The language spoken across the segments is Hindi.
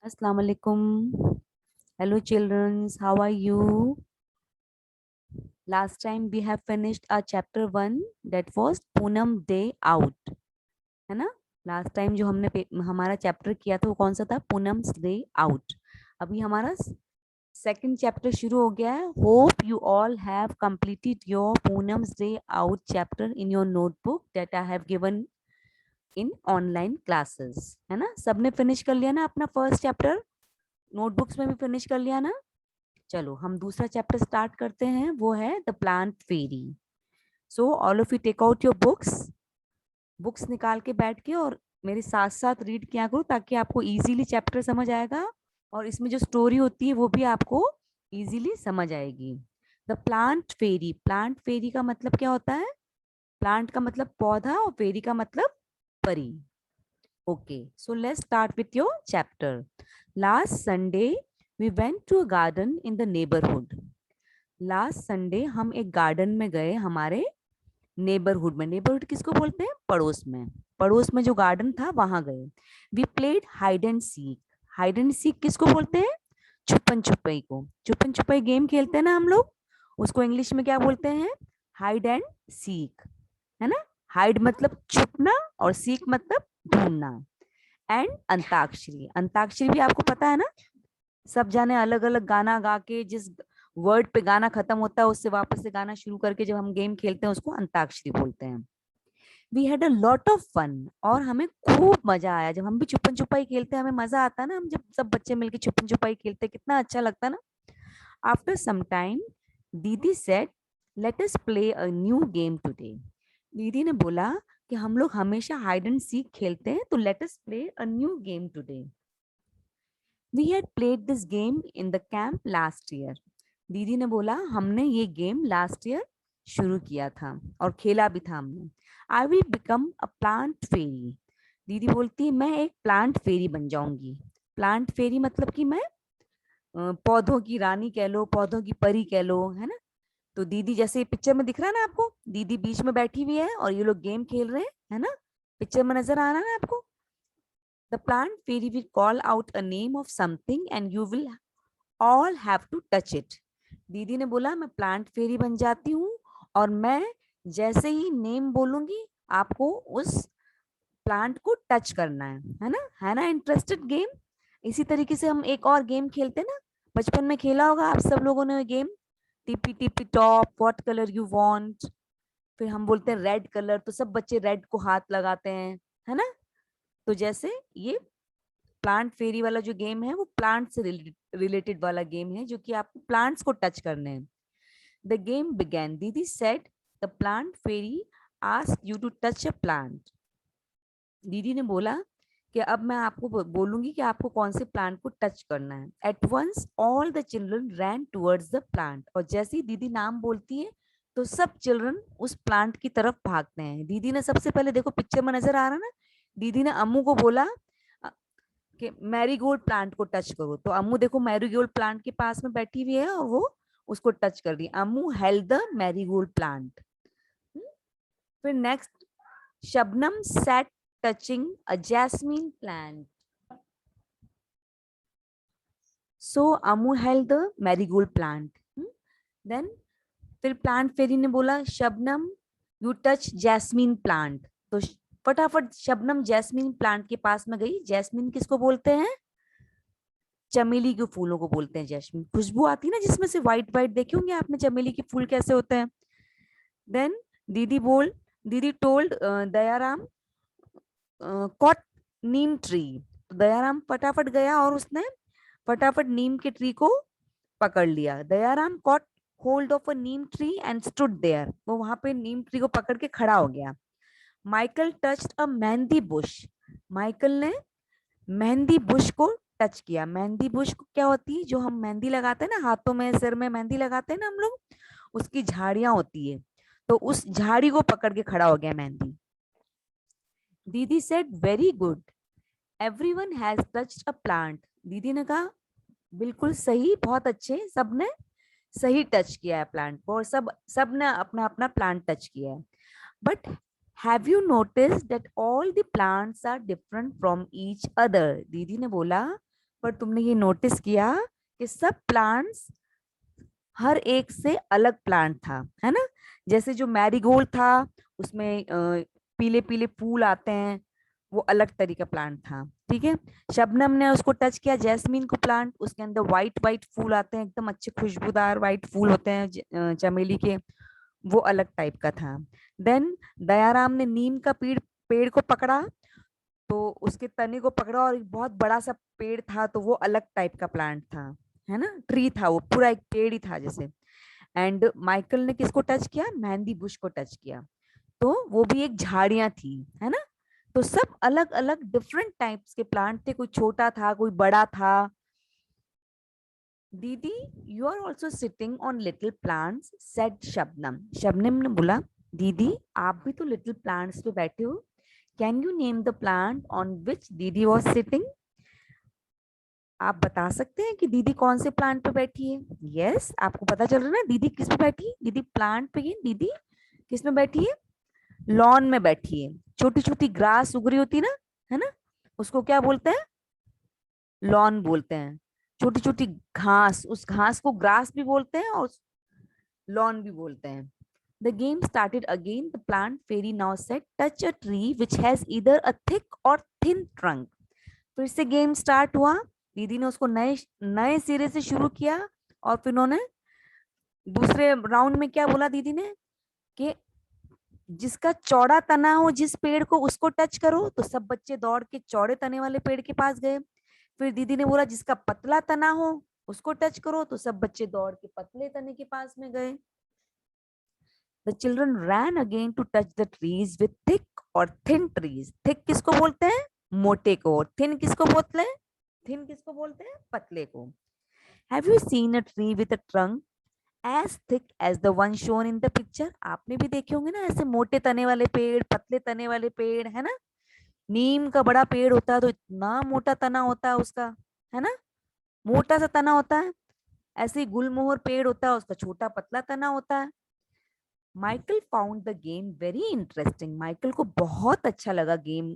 Assalamu alaikum. Hello, children. How are you? Last time we have finished our chapter 1 that was Poonam Day Out. है ना? लास्ट टाइम जो हमने हमारा चैप्टर किया था वो कौन सा था? Poonam's day out. अभी हमारा सेकंड चैप्टर शुरू हो गया है. Hope you all have completed your Poonam's day out chapter in your notebook that I have given in online classes. है ना? सबने फिनिश कर लिया ना अपना फर्स्ट चैप्टर? नोटबुक्स में भी फिनिश कर लिया ना? चलो हम दूसरा चैप्टर स्टार्ट करते हैं. वो है the plant fairy. So all of you take out your books निकाल के बैठ के और मेरे साथ साथ रीड किया करो ताकि आपको इजीली चैप्टर समझ आएगा और इसमें जो स्टोरी होती है वो भी आपको इजीली समझ आएगी. द प्लांट फेरी का मतलब क्या होता है? प्लांट का मतलब पौधा और फेरी का मतलब परी. Okay, so let's start with your chapter. Last Sunday we went to a garden in the neighborhood. Last Sunday हम एक गार्डन में गए हमारे नेबरहुड में. नेबरहुड किसको बोलते हैं? पड़ोस में. पड़ोस में जो गार्डन था वहां गए. We played hide and seek. Hide and seek किसको बोलते हैं? छुपन छुपाई को. छुपन छुपाई गेम खेलते हैं ना हम लोग, उसको इंग्लिश में क्या बोलते हैं? Hide and seek. है ना? हाइड मतलब छुपना और सीक मतलब ढूंढना. एंड अंताक्षरी. अंताक्षरी भी आपको पता है ना? सब जाने अलग अलग गाना गा के जिस वर्ड पे गाना खत्म होता है उससे वापस से गाना शुरू करके जब हम गेम खेलते हैं उसको अंताक्षरी बोलते हैं. We had a lot of fun. और हमें खूब मजा आया. जब हम भी छुपन छुपाई खेलते हैं हमें मजा आता है ना. हम जब सब बच्चे मिलके छुपन छुपाई खेलते हैं कितना अच्छा लगता है ना. आफ्टर सम टाइम दीदी said let us play a new game today. दीदी ने बोला कि हम लोग हमेशा हाइड एंड सीक खेलते हैं तो let us play a new game today. We had played this game in the camp last year. दीदी ने बोला हमने ये गेम लास्ट ईयर शुरू किया था और खेला भी था हमने. I will become a plant fairy. दीदी बोलती है मैं एक प्लांट फेरी बन जाऊंगी. प्लांट फेरी मतलब कि मैं पौधों की रानी कह लो, पौधों की परी कह लो. है ना? तो दीदी जैसे पिक्चर में दिख रहा है ना आपको, दीदी बीच में बैठी हुई है और ये लोग गेम खेल रहे हैं. है ना? पिक्चर में नजर आ रहा है ना आपको? The plant fairy will call out a name of something and you will all have to touch it. दीदी ने बोला मैं प्लांट फेरी बन जाती हूँ और मैं जैसे ही नेम बोलूंगी आपको उस प्लांट को टच करना है ना? है ना इंटरेस्टेड गेम? इसी तरीके से हम एक और गेम खेलते हैं ना, बचपन में खेला होगा आप सब लोगों ने game. Tippy tippy top, what colour you want. फिर हम बोलते हैं रेड कलर तो सब बच्चे रेड को हाथ लगाते हैं. है ना? तो जैसे ये प्लांट फेरी वाला जो गेम है वो प्लांट से रिलेटेड वाला गेम है जो कि आपको प्लांट्स को टच करने हैं. The game begin. दीदी said the plant fairy ask you to touch a plant. दीदी ने बोला कि अब मैं आपको बोलूंगी कि आपको कौन से प्लांट को टच करना है. At once all the children ran towards the plant. और जैसे ही दीदी नाम बोलती है तो सब चिल्ड्रन उस प्लांट की तरफ भागते हैं. दीदी ने सबसे पहले, देखो पिक्चर में नजर आ रहा है ना, दीदी ने अम्मू को बोला कि मैरीगोल्ड प्लांट को टच करो. तो अम्मू देखो मैरीगोल्ड प्लांट के पास में बैठी हुई है और वो उसको टच कर रही. Ammu held the marigold plant. फिर next, Shabnam sat touching a jasmine plant. So Ammu held the marigold plant. Then फिर प्लांट फेरी ने बोला Shabnam you touch jasmine plant. तो फटाफट शबनम जैस्मीन प्लांट के पास में गई. जैस्मीन किसको बोलते हैं? चमेली के फूलों को बोलते हैं जैस्मिन. खुशबू आती है ना जिसमें से व्हाइट व्हाइट, देखे होंगे आपने चमेली के फूल कैसे होते हैं. देन दीदी बोल दीदी टोल्ड दयाराम कॉट नीम ट्री. तो दयाराम फटाफट गया और उसने फटाफट नीम के ट्री को पकड़ लिया. Dayaram caught hold of a neem tree and stood there. वो वहां पे नीम ट्री को पकड़ के खड़ा हो गया. माइकल टच्ड अ मेहंदी बुश. माइकल ने मेहंदी बुश को टच किया. मेहंदी बुश क्या होती है? जो हम मेहंदी लगाते हैं ना हाथों में, सिर में मेहंदी लगाते हैं ना हम लोग, उसकी झाड़ियां होती है. तो उस झाड़ी को पकड़ के खड़ा हो गया मेहंदी. दीदी said very good everyone has touched a plant. दीदी ने कहा बिल्कुल सही, बहुत अच्छे, सबने सही टच किया है प्लांट को और सबने अपना अपना प्लांट टच किया है. But have you notice that all the plants are different from each other. दीदी ने बोला पर तुमने ये नोटिस किया कि सब प्लांट्स हर एक से अलग प्लांट था, है ना। जैसे जो मैरीगोल्ड था उसमें पीले पीले फूल आते हैं, वो अलग तरीके का प्लांट था, ठीक है। शबनम ने उसको टच किया, जैस्मीन को प्लांट, उसके अंदर वाइट वाइट फूल आते हैं, एकदम अच्छे खुशबूदार वाइट फूल होते हैं चमेली के, वो अलग टाइप का था। देन दयाराम ने नीम का पेड़ पेड़ को पकड़ा, तो उसके तने को पकड़ा और एक बहुत बड़ा सा पेड़ था, तो वो अलग टाइप का प्लांट था, है ना, ट्री था, वो पूरा एक पेड़ ही था जैसे। एंड माइकल ने किसको टच किया, मेहंदी बुश को टच किया, तो वो भी एक झाड़ियां थी, है ना। तो सब अलग अलग डिफरेंट टाइप्स के प्लांट थे, कोई छोटा था कोई बड़ा था। Didi, you are also sitting on little plants, said Shabnam. Shabnam ने बोला, दीदी आप भी तो लिटिल प्लांट्स पे बैठे हो, can you name the plant on which दीदी वॉज सिटिंग। आप बता सकते हैं कि दीदी कौन से प्लांट पे बैठी है। यस, आपको पता चल रहा है ना दीदी किस पे बैठी है, दीदी प्लांट पे है, दीदी किस में बैठी है, लॉन में बैठी है। छोटी छोटी ग्रास उग रही होती है ना, उसको क्या बोलते हैं, लॉन बोलते हैं। छोटी छोटी घास, उस घास को ग्रास भी बोलते हैं और लॉन भी बोलते हैं। The game started again. The plant fairy now said, touch a tree which has either a thick or thin trunk. फिर से गेम स्टार्ट हुआ, दीदी ने उसको नए नए सिरे से शुरू किया, और फिर उन्होंने दूसरे राउंड में क्या बोला दीदी ने कि जिसका चौड़ा तना हो जिस पेड़ को उसको टच करो, तो सब बच्चे दौड़ के चौड़े तने वाले पेड़ के पास गए। फिर दीदी ने बोला जिसका पतला तना हो उसको टच करो, तो सब बच्चे दौड़ के पतले तने के पास में गए। The children ran again to touch the trees with thick or thin trees. Thick किसको बोलते हैं, मोटे को। Thin किसको बोलते हैं, thin किसको बोलते हैं, पतले को। Have you seen a tree with a trunk as thick as the one shown in the picture? आपने भी देखे होंगे ना ऐसे मोटे तने वाले पेड़, पतले तने वाले पेड़, है ना। नीम का बड़ा पेड़ होता है तो इतना मोटा तना होता है उसका, है ना, मोटा सा तना होता है। ऐसे ही गुलमोहर पेड़ होता है, उसका छोटा पतला तना होता है। Michael found the game very interesting. Michael को बहुत अच्छा लगा गेम,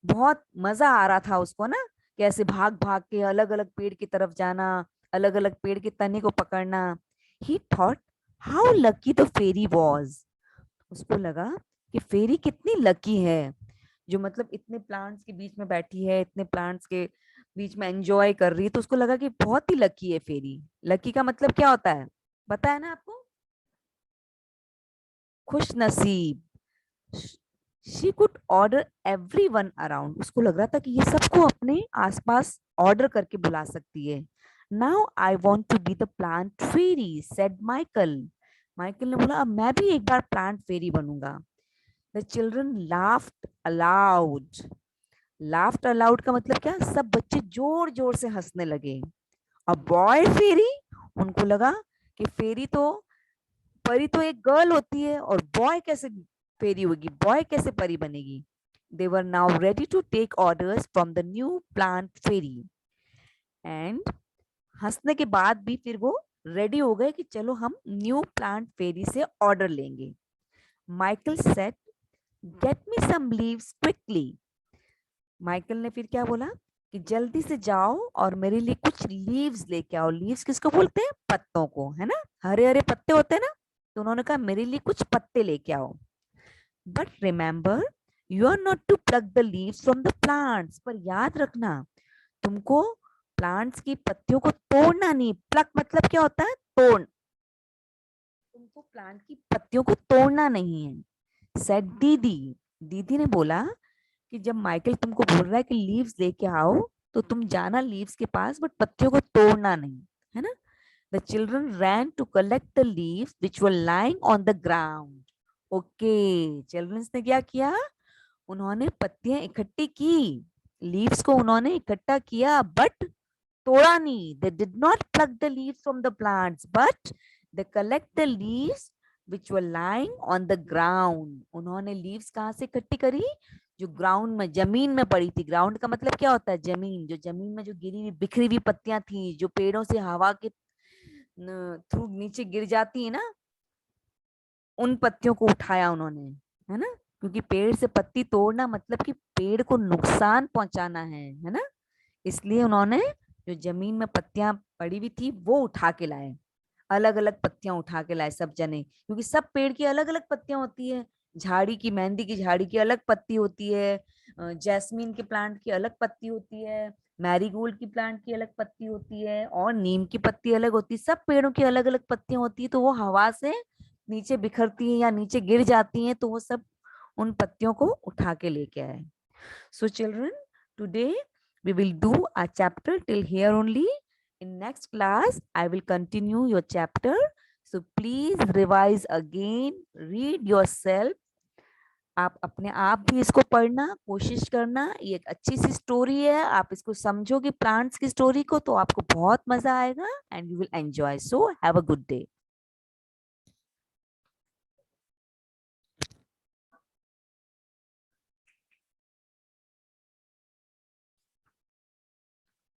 बहुत मजा आ रहा था उसको ना, कैसे भाग भाग के अलग अलग पेड़ की तरफ जाना, अलग अलग पेड़ के तने को पकड़ना। He thought how lucky the fairy was. उसको लगा कि फेरी कितनी लकी है, जो मतलब इतने प्लांट्स के बीच में बैठी है, इतने प्लांट्स के बीच में एंजॉय कर रही है, तो उसको लगा कि बहुत ही लकी है फेरी। लकी का मतलब क्या होता है, पता है ना आपको, खुश नसीब। She could order every one around. उसको लग रहा था कि ये सबको अपने आसपास ऑर्डर करके बुला सकती है। Now I want to be the plant fairy, said Michael. Michael ने बोला अब मैं भी एक बार प्लांट फेरी बनूंगा। The children laughed allowed. Laughed allowed का मतलब क्या, सब बच्चे जोर जोर से हंसने लगे। अब बॉय फेरी, उनको लगा कि फेरी तो, परी तो एक गर्ल होती है, और बॉय कैसे फेरी होगी, बॉय कैसे परी बनेगी। They were now ready to take orders from the new plant fairy. And हंसने के बाद भी फिर वो रेडी हो गए कि चलो हम न्यू प्लांट फेरी से ऑर्डर लेंगे। Michael said, get me some leaves quickly. Michael ने फिर क्या बोला कि जल्दी से जाओ और मेरे लिए कुछ लीव्स लेके आओ। लीव्स किसको बोलते हैं, पत्तों को, है ना, हरे हरे पत्ते होते हैं ना। तो उन्होंने कहा मेरे लिए कुछ पत्ते लेके आओ। But remember, you are not to pluck the leaves from the plants. पर याद रखना, तुमको प्लांट्स की पत्तियों को तोड़ना नहीं। प्लग मतलब क्या होता है, तोड़, तुमको प्लांट की पत्तियों को तोड़ना नहीं है। सेड दीदी। दीदी ने बोला कि जब माइकल तुमको बोल रहा है कि लीव्स लेके आओ, तो तुम जाना लीव्स के पास, बट पत्तियों को तोड़ना नहीं, है ना। The children ran to collect the leaves which were lying on the ground. Okay, childrens ने क्या किया, उन्होंने पत्तियां इकट्ठी की, लीव्स को उन्होंने इकट्ठा किया, बट तोड़ा नहीं। They did not plug the leaves from the plants, but they collect the leaves which were lying on the ground. उन्होंने लीव्स कहाँ से इकट्ठी करी, जो ग्राउंड में, जमीन में पड़ी थी। ग्राउंड का मतलब क्या होता है, जमीन, जो जमीन में जो गिरी हुई बिखरी हुई पत्तियां थी, जो पेड़ों से हवा के थ्रू नीचे गिर जाती है ना, उन पत्तियों को उठाया उन्होंने, है ना। क्योंकि पेड़ से पत्ती तोड़ना मतलब कि पेड़ को नुकसान पहुंचाना है ना। इसलिए उन्होंने जो जमीन में पत्तियां पड़ी हुई थी वो उठा के लाए, अलग अलग पत्तियां उठा के लाए सब जने, क्योंकि सब पेड़ की अलग अलग पत्तियां होती है। झाड़ी की, मेहंदी की झाड़ी की अलग पत्ती होती है, जैस्मीन के प्लांट की अलग पत्ती होती है, मैरीगोल्ड की प्लांट की अलग पत्ती होती है, और नीम की पत्ती अलग होती है। सब पेड़ों की अलग अलग पत्तियां होती है, तो वो हवा से नीचे बिखरती हैं या नीचे गिर जाती हैं, तो वो सब उन पत्तियों को उठा के लेके आए। So children, today we will do a chapter till here only. In next class, I will continue your chapter. So please revise again, read yourself. आप अपने आप भी इसको पढ़ना कोशिश करना, ये एक अच्छी सी स्टोरी है, आप इसको समझोगे प्लांट्स की स्टोरी को तो आपको बहुत मजा आएगा and you will enjoy. So have a good day.